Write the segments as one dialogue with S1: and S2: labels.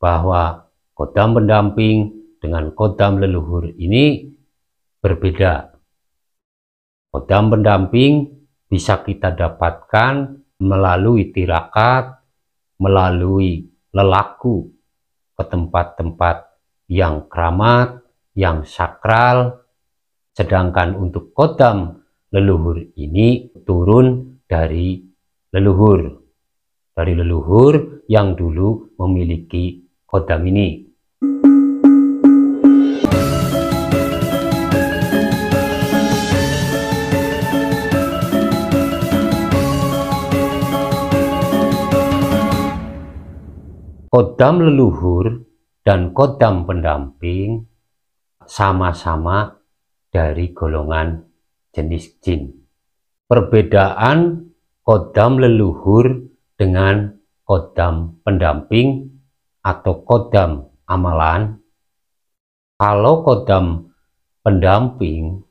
S1: bahwa kodam pendamping dengan kodam leluhur ini berbeda. Kodam pendamping bisa kita dapatkan melalui tirakat, melalui lelaku ke tempat-tempat yang keramat, yang sakral. Sedangkan untuk kodam leluhur ini turun dari leluhur. Dari leluhur yang dulu memiliki kodam ini. Kodam leluhur dan kodam pendamping sama-sama dari golongan jenis jin. Perbedaan kodam leluhur dengan kodam pendamping atau kodam amalan, kalau kodam pendamping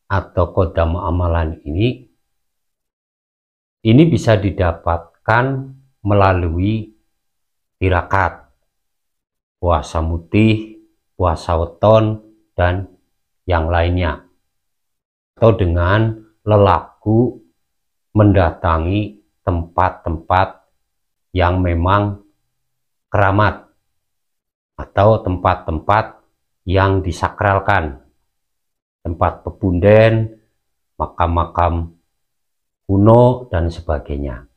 S1: atau kodam amalan ini bisa didapatkan melalui tirakat, puasa mutih, puasa weton, dan yang lainnya, atau dengan lelaku mendatangi tempat-tempat yang memang keramat atau tempat-tempat yang disakralkan, tempat pepunden, makam-makam kuno, dan sebagainya.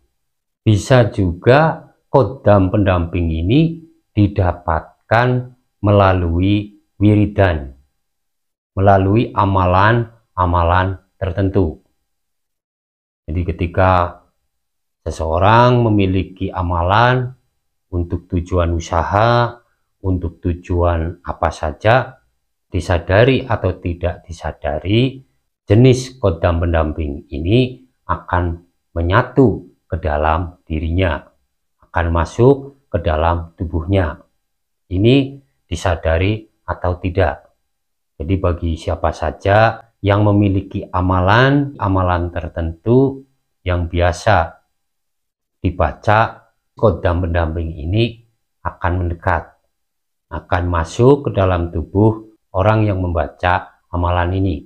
S1: Bisa juga kodam pendamping ini didapatkan melalui wiridan, melalui amalan-amalan tertentu. Jadi ketika seseorang memiliki amalan untuk tujuan usaha, untuk tujuan apa saja, disadari atau tidak disadari, jenis kodam pendamping ini akan menyatu ke dalam dirinya, akan masuk ke dalam tubuhnya. Ini disadari atau tidak. Jadi bagi siapa saja yang memiliki amalan tertentu yang biasa dibaca, kodam pendamping ini akan mendekat, akan masuk ke dalam tubuh orang yang membaca amalan ini.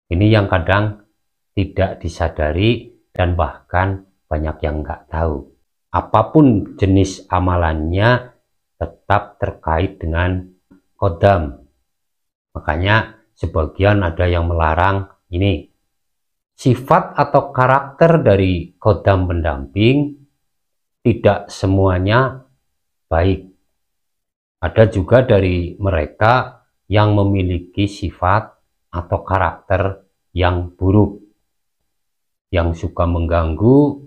S1: Ini yang kadang tidak disadari dan bahkan banyak yang nggak tahu. Apapun jenis amalannya tetap terkait dengan kodam. Makanya sebagian ada yang melarang ini. Sifat atau karakter dari kodam pendamping tidak semuanya baik. Ada juga dari mereka yang memiliki sifat atau karakter yang buruk, yang suka mengganggu,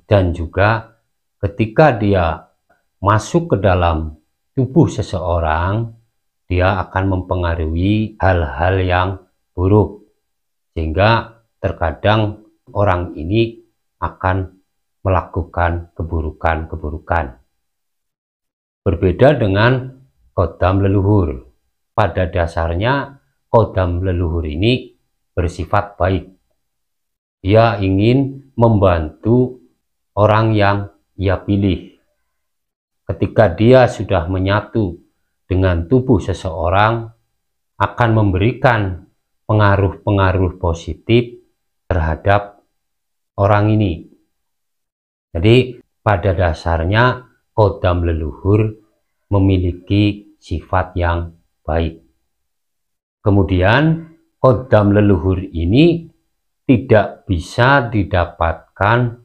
S1: dan juga ketika dia masuk ke dalam tubuh seseorang, dia akan mempengaruhi hal-hal yang buruk, sehingga terkadang orang ini akan melakukan keburukan-keburukan. Berbeda dengan kodam leluhur. Pada dasarnya kodam leluhur ini bersifat baik. Dia ingin membantu orang yang ia pilih. Ketika dia sudah menyatu dengan tubuh seseorang, akan memberikan pengaruh-pengaruh positif terhadap orang ini. Jadi pada dasarnya kodam leluhur memiliki sifat yang baik. Kemudian kodam leluhur ini tidak bisa didapatkan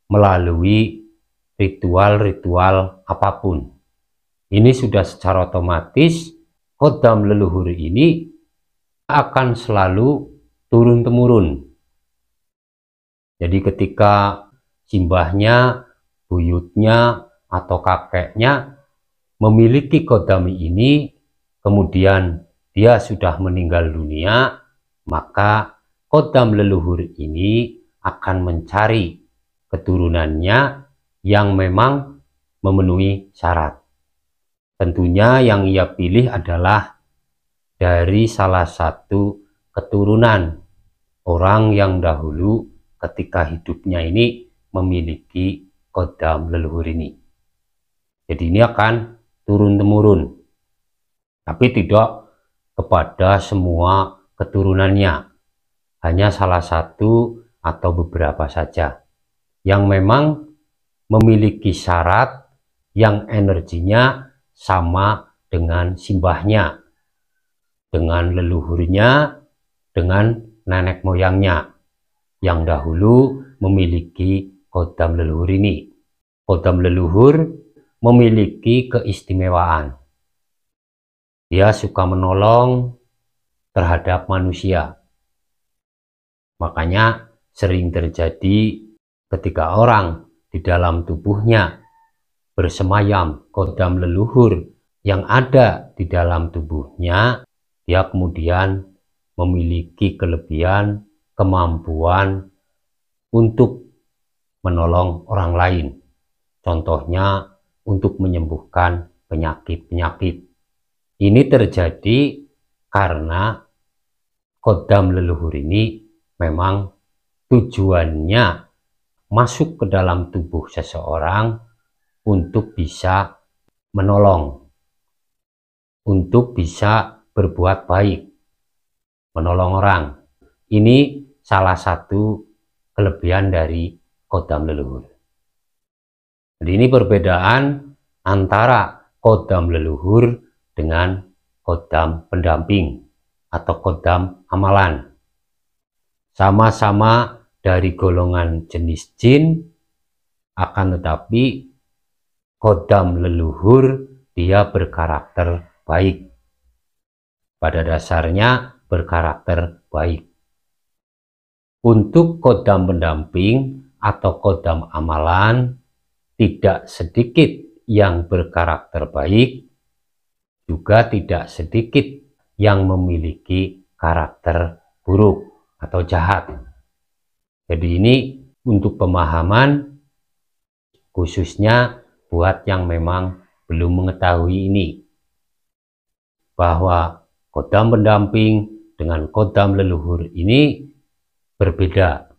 S1: melalui ritual-ritual apapun. Ini sudah secara otomatis kodam leluhur ini akan selalu turun-temurun. Jadi ketika simbahnya, buyutnya, atau kakeknya memiliki kodam ini, kemudian dia sudah meninggal dunia, maka kodam leluhur ini akan mencari keturunannya yang memang memenuhi syarat. Tentunya yang ia pilih adalah dari salah satu keturunan orang yang dahulu ketika hidupnya ini memiliki kodam leluhur ini. Jadi ini akan turun-temurun, tapi tidak kepada semua keturunannya, hanya salah satu atau beberapa saja yang memang memiliki syarat yang energinya sama dengan simbahnya, dengan leluhurnya, dengan nenek moyangnya yang dahulu memiliki kodam leluhur ini. Kodam leluhur memiliki keistimewaan. Dia suka menolong terhadap manusia. Makanya sering terjadi ketika orang di dalam tubuhnya bersemayam kodam leluhur yang ada di dalam tubuhnya, dia kemudian memiliki kelebihan, kemampuan untuk menolong orang lain. Contohnya untuk menyembuhkan penyakit-penyakit. Ini terjadi karena kodam leluhur ini memang tujuannya masuk ke dalam tubuh seseorang untuk bisa menolong, untuk bisa berbuat baik, menolong orang. Ini salah satu kelebihan dari kodam leluhur. Jadi ini perbedaan antara kodam leluhur dengan kodam pendamping atau kodam amalan. Sama-sama dari golongan jenis jin, akan tetapi kodam leluhur dia berkarakter baik. Pada dasarnya berkarakter baik. Untuk kodam pendamping atau kodam amalan, tidak sedikit yang berkarakter baik, juga tidak sedikit yang memiliki karakter buruk atau jahat. Jadi ini untuk pemahaman khususnya buat yang memang belum mengetahui ini, bahwa kodam pendamping dengan kodam leluhur ini berbeda.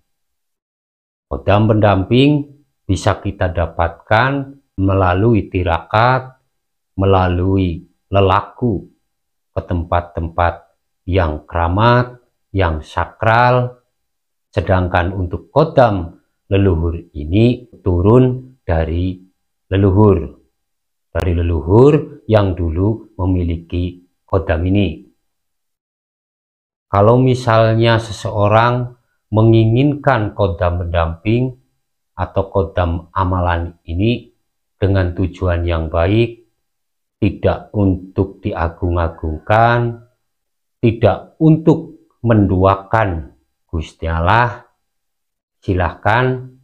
S1: Kodam pendamping bisa kita dapatkan melalui tirakat, melalui lelaku ke tempat-tempat yang keramat, yang sakral. Sedangkan untuk kodam leluhur ini turun dari leluhur. Dari leluhur yang dulu memiliki kodam ini. Kalau misalnya seseorang menginginkan kodam pendamping atau kodam amalan ini dengan tujuan yang baik, tidak untuk diagung-agungkan, tidak untuk menduakan Gusti Allah, silahkan.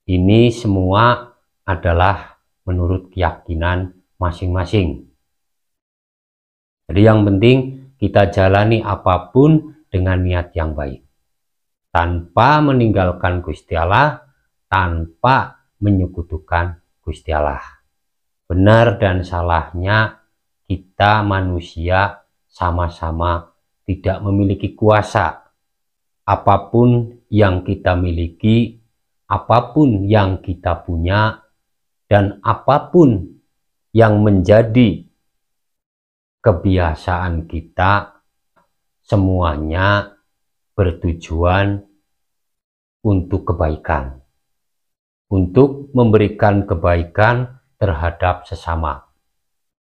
S1: Ini semua adalah menurut keyakinan masing-masing. Jadi yang penting kita jalani apapun dengan niat yang baik, tanpa meninggalkan Gusti Allah, tanpa menyekutukan Gusti Allah. Benar dan salahnya kita manusia sama-sama tidak memiliki kuasa. Apapun yang kita miliki, apapun yang kita punya, dan apapun yang menjadi kebiasaan kita, semuanya bertujuan untuk kebaikan, untuk memberikan kebaikan terhadap sesama.